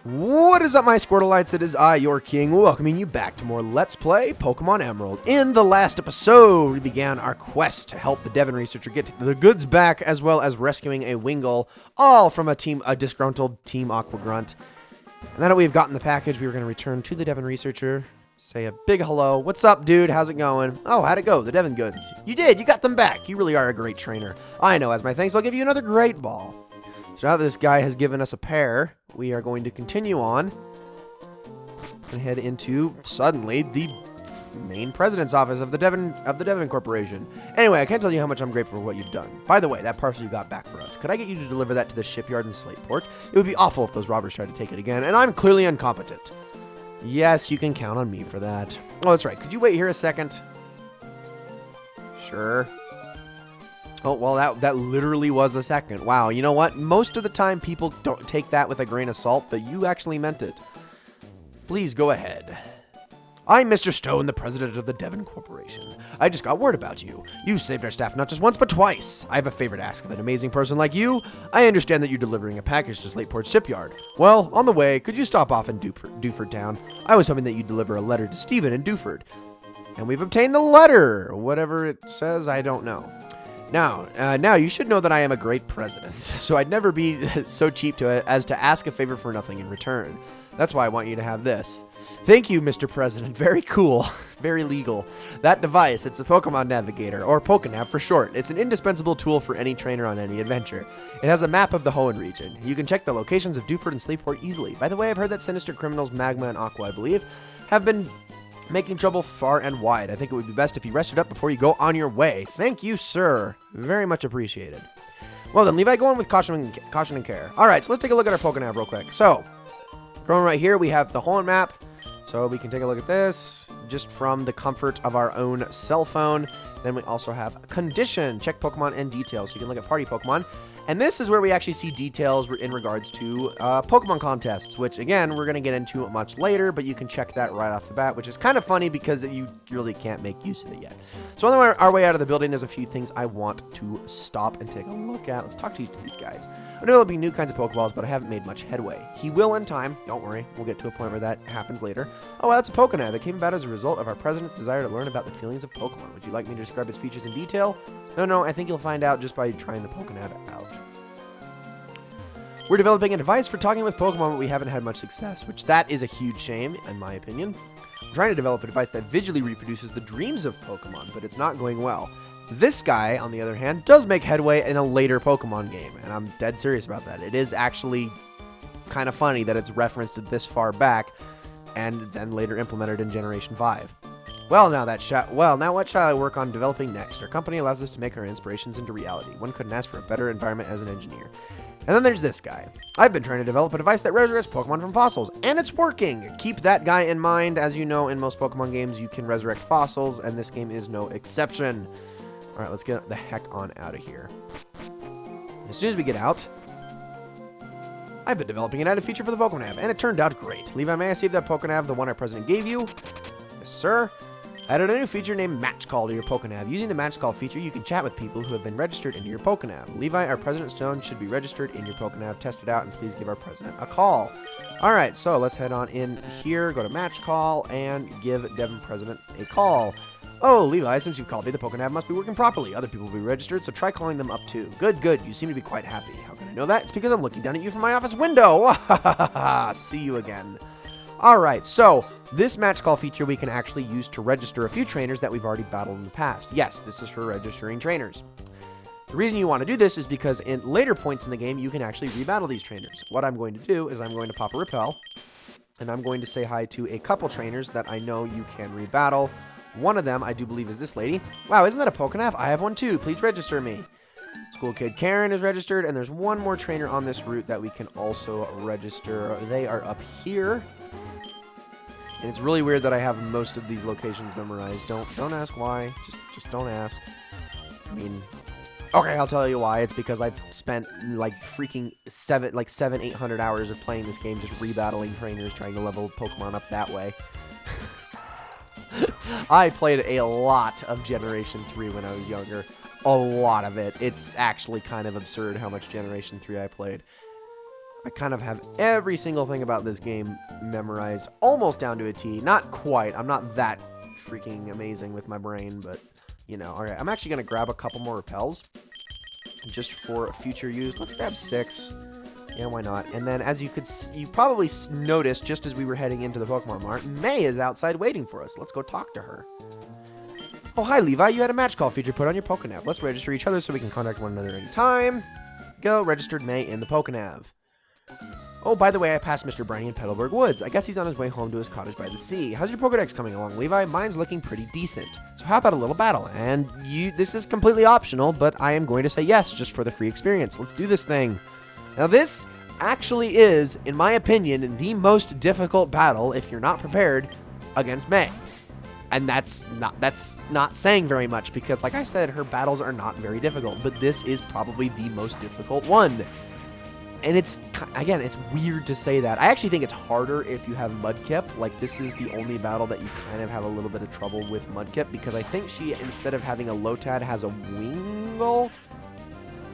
What is up, my Squirtleites? It is I, your king, welcoming you back to more Let's Play Pokemon Emerald. In the last episode, we began our quest to help the Devin researcher get the goods back, as well as rescuing a Wingull, all from a disgruntled Team Aqua Grunt. And now that we've gotten the package, we were going to return to the Devin researcher, say a big hello. What's up, dude? How's it going? Oh, how'd it go? The Devin goods. You did. You got them back. You really are a great trainer. I know. As my thanks, I'll give you another great ball. So now that this guy has given us a pair, we are going to continue on and head into, suddenly, the main president's office of the Devin Corporation. Anyway, I can't tell you how much I'm grateful for what you've done. By the way, that parcel you got back for us, could I get you to deliver that to the shipyard in Slateport? It would be awful if those robbers tried to take it again, and I'm clearly incompetent. Yes, you can count on me for that. Oh, that's right. Could you wait here a second? Sure. Oh, well, that literally was a second. Wow, you know what? Most of the time, people don't take that with a grain of salt, but you actually meant it. Please go ahead. I'm Mr. Stone, the president of the Devin Corporation. I just got word about you. You saved our staff not just once, but twice. I have a favor to ask of an amazing person like you. I understand that you're delivering a package to Slateport Shipyard. Well, on the way, could you stop off in Dewford Town? I was hoping that you'd deliver a letter to Stephen in Dewford. And we've obtained the letter. Whatever it says, I don't know. Now, you should know that I am a great president, so I'd never be so cheap as to ask a favor for nothing in return. That's why I want you to have this. Thank you, Mr. President. Very cool. Very legal. That device, it's a Pokemon Navigator, or Pokénav for short. It's an indispensable tool for any trainer on any adventure. It has a map of the Hoenn region. You can check the locations of Dewford and Slateport easily. By the way, I've heard that sinister criminals, Magma and Aqua, I believe, have been making trouble far and wide. I think it would be best if you rested up before you go on your way. Thank you, sir. Very much appreciated. Well then, Levi, go on with caution and care. Alright, so let's take a look at our Pokénav real quick. So, going right here, we have the Hoenn map. So we can take a look at this just from the comfort of our own cell phone. Then we also have condition. Check Pokemon and details. So you can look at party Pokemon. And this is where we actually see details in regards to Pokemon contests, which, again, we're going to get into much later, but you can check that right off the bat, which is kind of funny because you really can't make use of it yet. So on our way out of the building, there's a few things I want to stop and take a look at. Let's talk to these guys. I'm developing new kinds of Pokeballs, but I haven't made much headway. He will in time. Don't worry. We'll get to a point where that happens later. Oh, well, that's a Pokénav. It came about as a result of our president's desire to learn about the feelings of Pokemon. Would you like me to describe its features in detail? No, I think you'll find out just by trying the Pokénav out. We're developing a device for talking with Pokemon, but we haven't had much success, which that is a huge shame, in my opinion. I'm trying to develop a device that visually reproduces the dreams of Pokemon, but it's not going well. This guy, on the other hand, does make headway in a later Pokemon game, and I'm dead serious about that. It is actually kind of funny that it's referenced this far back, and then later implemented in Generation 5. Well, now what shall I work on developing next? Our company allows us to make our inspirations into reality. One couldn't ask for a better environment as an engineer. And then there's this guy. I've been trying to develop a device that resurrects Pokemon from fossils, and it's working! Keep that guy in mind. As you know, in most Pokemon games, you can resurrect fossils, and this game is no exception. Alright, let's get the heck on out of here. As soon as we get out, I've been developing an added feature for the Pokénav, and it turned out great. Levi, may I save that Pokénav, the one our president gave you? Yes, sir. I added a new feature named Match Call to your Pokénav. Using the Match Call feature, you can chat with people who have been registered into your Pokénav. Levi, our President Stone, should be registered in your Pokénav. Test it out, and please give our president a call. Alright, so let's head on in here, go to Match Call, and give Devin President a call. Oh, Levi, since you've called me, the Pokénav must be working properly. Other people will be registered, so try calling them up too. Good. You seem to be quite happy. How can I know that? It's because I'm looking down at you from my office window. See you again. Alright, so this match call feature we can actually use to register a few trainers that we've already battled in the past. Yes, this is for registering trainers. The reason you want to do this is because in later points in the game, you can actually rebattle these trainers. What I'm going to do is I'm going to pop a repel, and I'm going to say hi to a couple trainers that I know you can rebattle. One of them, I do believe, is this lady. Wow, isn't that a Pokénav? I have one too. Please register me. School kid Karen is registered, and there's one more trainer on this route that we can also register. They are up here. And it's really weird that I have most of these locations memorized. Don't ask why. Just don't ask. I mean, okay, I'll tell you why. It's because I've spent like freaking 800 hours of playing this game just rebattling trainers, trying to level Pokemon up that way. I played a lot of Generation 3 when I was younger. A lot of it. It's actually kind of absurd how much Generation 3 I played. I kind of have every single thing about this game memorized almost down to a T. Not quite. I'm not that freaking amazing with my brain, but, you know. All right, I'm actually going to grab a couple more repels just for future use. Let's grab 6. Yeah, why not? And then, as you probably noticed just as we were heading into the Pokemon Mart, May is outside waiting for us. Let's go talk to her. Oh, hi, Levi. You had a match call feature put on your Pokénav. Let's register each other so we can contact one another anytime. Go. Registered May in the Pokénav. Oh, by the way, I passed Mr. Briny in Petalburg Woods. I guess he's on his way home to his cottage by the sea. How's your Pokedex coming along, Levi? Mine's looking pretty decent. So how about a little battle? And this is completely optional, but I am going to say yes just for the free experience. Let's do this thing. Now, this actually is, in my opinion, the most difficult battle if you're not prepared against May. And that's not saying very much because, like I said, her battles are not very difficult, but this is probably the most difficult one. And it's weird to say that. I actually think it's harder if you have Mudkip. Like, this is the only battle that you kind of have a little bit of trouble with Mudkip because I think she, instead of having a Lotad, has a Wingull,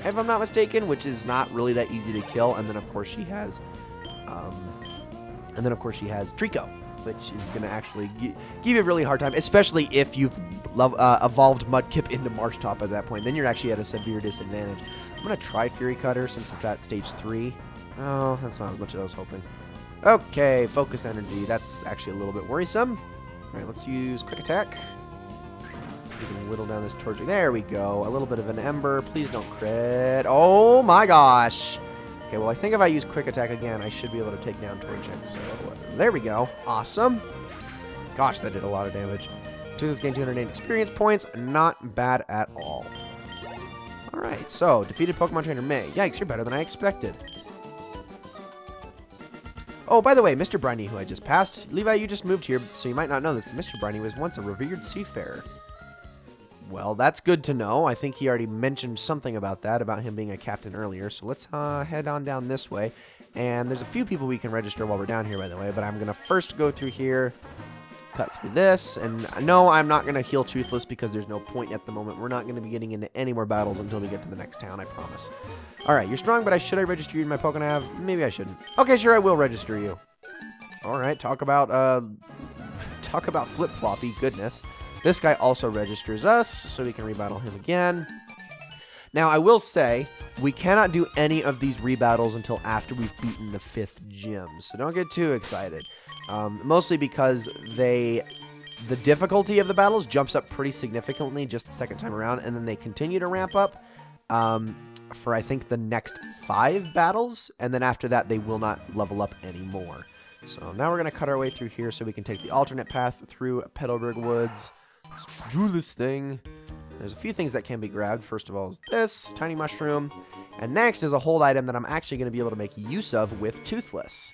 if I'm not mistaken, which is not really that easy to kill. And then, of course, she has, Trico, which is going to actually give you a really hard time, especially if you've evolved Mudkip into Marshtomp at that point. Then you're actually at a severe disadvantage. I'm going to try Fury Cutter since it's at stage 3. Oh, that's not as much as I was hoping. Okay, Focus Energy. That's actually a little bit worrisome. All right, let's use Quick Attack. We can whittle down this torch. There we go. A little bit of an Ember. Please don't crit. Oh my gosh. Okay, well, I think if I use Quick Attack again, I should be able to take down Torchic. So there we go. Awesome. Gosh, that did a lot of damage. To this gain 208 experience points. Not bad at all. Alright, so, defeated Pokemon Trainer May. Yikes, you're better than I expected. Oh, by the way, Mr. Briny, who I just passed. Levi, you just moved here, so you might not know this, but Mr. Briny was once a revered seafarer. Well, that's good to know. I think he already mentioned something about that, about him being a captain earlier. So let's head on down this way. And there's a few people we can register while we're down here, by the way. But I'm going to first go through here, cut through this. And no, I'm not going to heal Toothless because there's no point at the moment. We're not going to be getting into any more battles until we get to the next town, I promise. All right, you're strong, but should I register you in my Pokénav? Maybe I shouldn't. Okay, sure, I will register you. All right, talk about flip-floppy goodness. This guy also registers us, so we can rebattle him again. Now, I will say, we cannot do any of these rebattles until after we've beaten the 5th gym, so don't get too excited. Mostly because the difficulty of the battles jumps up pretty significantly just the second time around, and then they continue to ramp up for, I think, the next 5 battles, and then after that, they will not level up anymore. So now we're going to cut our way through here so we can take the alternate path through Petalburg Woods. Let's do this thing. There's a few things that can be grabbed. First of all is this tiny mushroom. And next is a hold item that I'm actually going to be able to make use of with Toothless.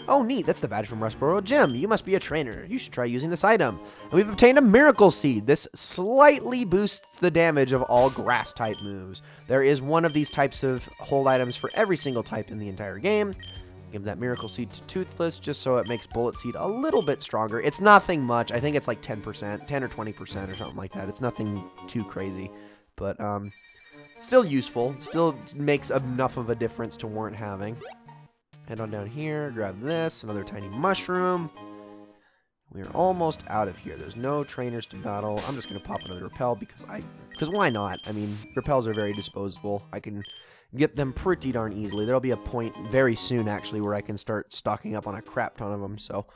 Oh, neat. That's the badge from Rustboro Gym. You must be a trainer. You should try using this item. And we've obtained a Miracle Seed. This slightly boosts the damage of all grass-type moves. There is one of these types of hold items for every single type in the entire game. Give that Miracle Seed to Toothless just so it makes Bullet Seed a little bit stronger. It's nothing much. I think it's like 10%, 10 or 20% or something like that. It's nothing too crazy, but still useful. Still makes enough of a difference to warrant having. Head on down here, grab this, another tiny mushroom. We're almost out of here. There's no trainers to battle. I'm just going to pop another Repel because why not? I mean, Repels are very disposable. I can get them pretty darn easily. There'll be a point very soon, actually, where I can start stocking up on a crap ton of them, so.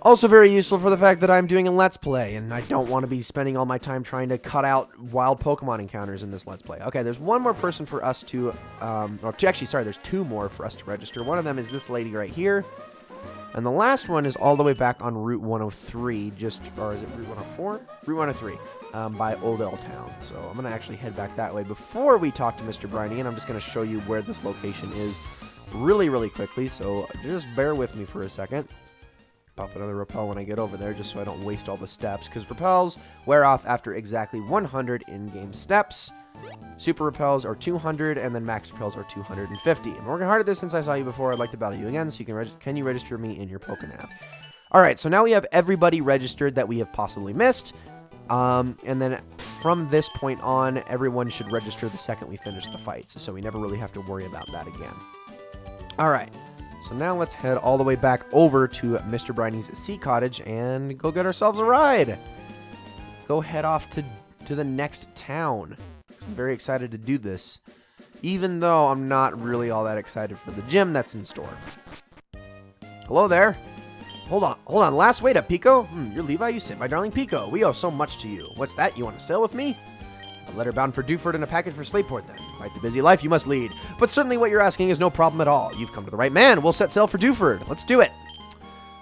Also very useful for the fact that I'm doing a Let's Play, and I don't want to be spending all my time trying to cut out wild Pokemon encounters in this Let's Play. Okay, there's one more person for us to, there's 2 more for us to register. One of them is this lady right here, and the last one is all the way back on Route 103, or is it Route 104? Route 103. By Old L Town. So I'm going to actually head back that way before we talk to Mr. Briny, and I'm just going to show you where this location is really, really quickly. So just bear with me for a second. Pop another Repel when I get over there just so I don't waste all the steps, because Repels wear off after exactly 100 in-game steps. Super Repels are 200, and then Max Repels are 250. I'm working hard at this since I saw you before. I'd like to battle you again, so can you register me in your Pokénav? Alright, so now we have everybody registered that we have possibly missed. And then from this point on, everyone should register the second we finish the fights, so we never really have to worry about that again. All right. So now let's head all the way back over to Mr. Briney's sea cottage and go get ourselves a ride. Go head off to the next town. I'm very excited to do this, even though I'm not really all that excited for the gym that's in store. Hello there. Hold on. Last wait up, Pico. You're Levi, you sit, my darling Pico. We owe so much to you. What's that? You want to sail with me? A letter bound for Dewford and a package for Slateport, then. Quite the busy life you must lead. But certainly what you're asking is no problem at all. You've come to the right man. We'll set sail for Dewford. Let's do it.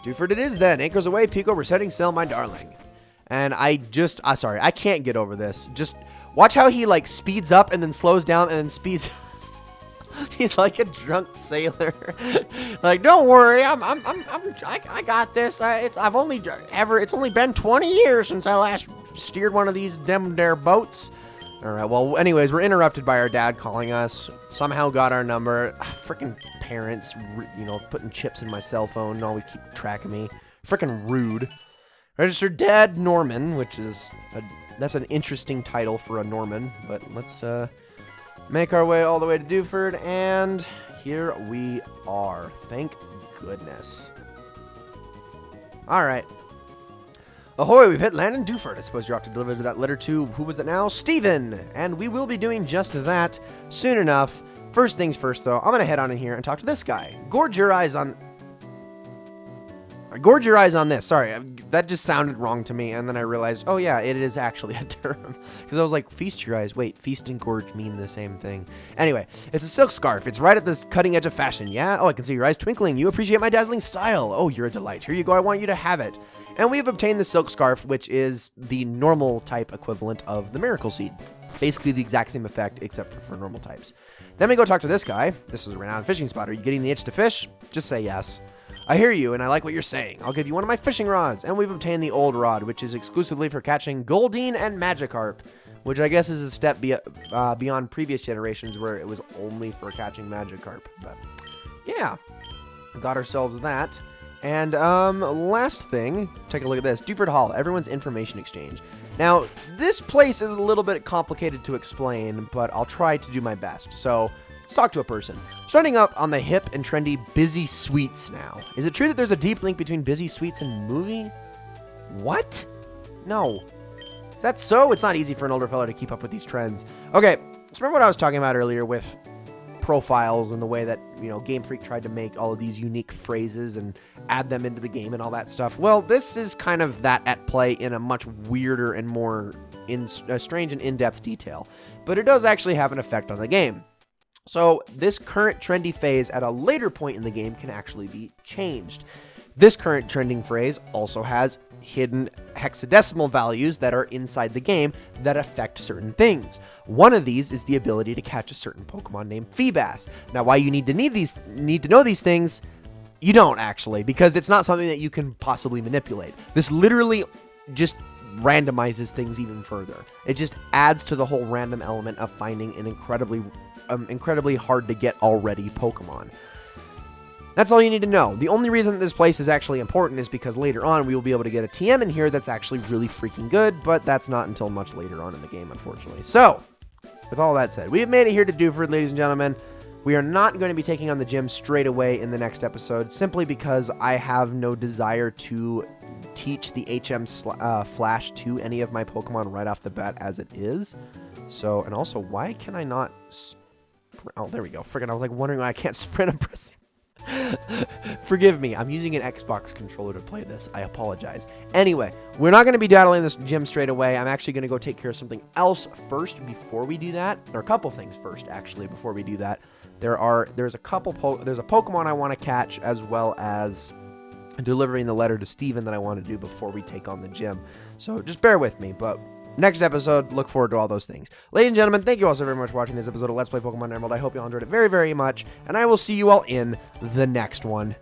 Dewford it is, then. Anchors away, Pico. We're setting sail, my darling. And I can't get over this. Just watch how he, like, speeds up and then slows down and then speeds... He's like a drunk sailor. Like, don't worry, I got this. It's only been 20 years since I last steered one of these there boats. All right, well, anyways, we're interrupted by our dad calling us. Somehow got our number. Freaking parents, putting chips in my cell phone and always keep track of me. Freaking rude. Registered Dad Norman, which is that's an interesting title for a Norman, but let's make our way all the way to Dewford, and here we are. Thank goodness. All right. Ahoy, we've hit land in Dewford. I suppose you're off to deliver that letter to, who was it now? Steven. And we will be doing just that soon enough. First things first, though, I'm going to head on in here and talk to this guy. Gorge your eyes on this. Sorry, that just sounded wrong to me. And then I realized, oh yeah, it is actually a term. Because I was like, feast your eyes. Wait, feast and gorge mean the same thing. Anyway, it's a silk scarf. It's right at the cutting edge of fashion, yeah? Oh, I can see your eyes twinkling. You appreciate my dazzling style. Oh, you're a delight. Here you go. I want you to have it. And we have obtained the silk scarf, which is the normal type equivalent of the miracle seed. Basically the exact same effect, except for normal types. Then we go talk to this guy. This is a renowned fishing spot. Are you getting the itch to fish? Just say yes. I hear you, and I like what you're saying. I'll give you one of my fishing rods. And we've obtained the old rod, which is exclusively for catching Goldine and Magikarp, which I guess is a step beyond previous generations where it was only for catching Magikarp. But yeah, got ourselves that. And last thing, take a look at this. Dewford Hall, everyone's information exchange. Now, this place is a little bit complicated to explain, but I'll try to do my best. So, let's talk to a person. Starting up on the hip and trendy Busy Sweets now. Is it true that there's a deep link between Busy Sweets and movie? What? No. Is that so? It's not easy for an older fella to keep up with these trends. Okay, so remember what I was talking about earlier with profiles and the way that, Game Freak tried to make all of these unique phrases and add them into the game and all that stuff. Well, this is kind of that at play in a much weirder and more strange and in-depth detail. But it does actually have an effect on the game. So this current trendy phase at a later point in the game can actually be changed. This current trending phrase also has hidden hexadecimal values that are inside the game that affect certain things. One of these is the ability to catch a certain Pokemon named Feebas. Now, why you need to know these things, you don't actually, because it's not something that you can possibly manipulate. This literally just randomizes things even further. It just adds to the whole random element of finding an incredibly hard to get already Pokemon. That's all you need to know. The only reason that this place is actually important is because later on we will be able to get a TM in here that's actually really freaking good, but that's not until much later on in the game, unfortunately. So, with all that said, we have made it here to Dewford, ladies and gentlemen. We are not going to be taking on the gym straight away in the next episode, simply because I have no desire to teach the HM Flash to any of my Pokemon right off the bat as it is. So, and also, why can I not... Oh, there we go. Friggin', I was like wondering why I can't sprint and press... Forgive me, I'm using an Xbox controller to play this. I apologize. Anyway, we're not going to be daddling this gym straight away. I'm actually going to go take care of something else first before we do that. Or a couple things first, actually, before we do that. There's a Pokemon I want to catch, as well as delivering the letter to Steven that I want to do before we take on the gym. So just bear with me, but next episode, look forward to all those things. Ladies and gentlemen, thank you all so very much for watching this episode of Let's Play Pokemon Emerald. I hope you all enjoyed it very, very much, and I will see you all in the next one.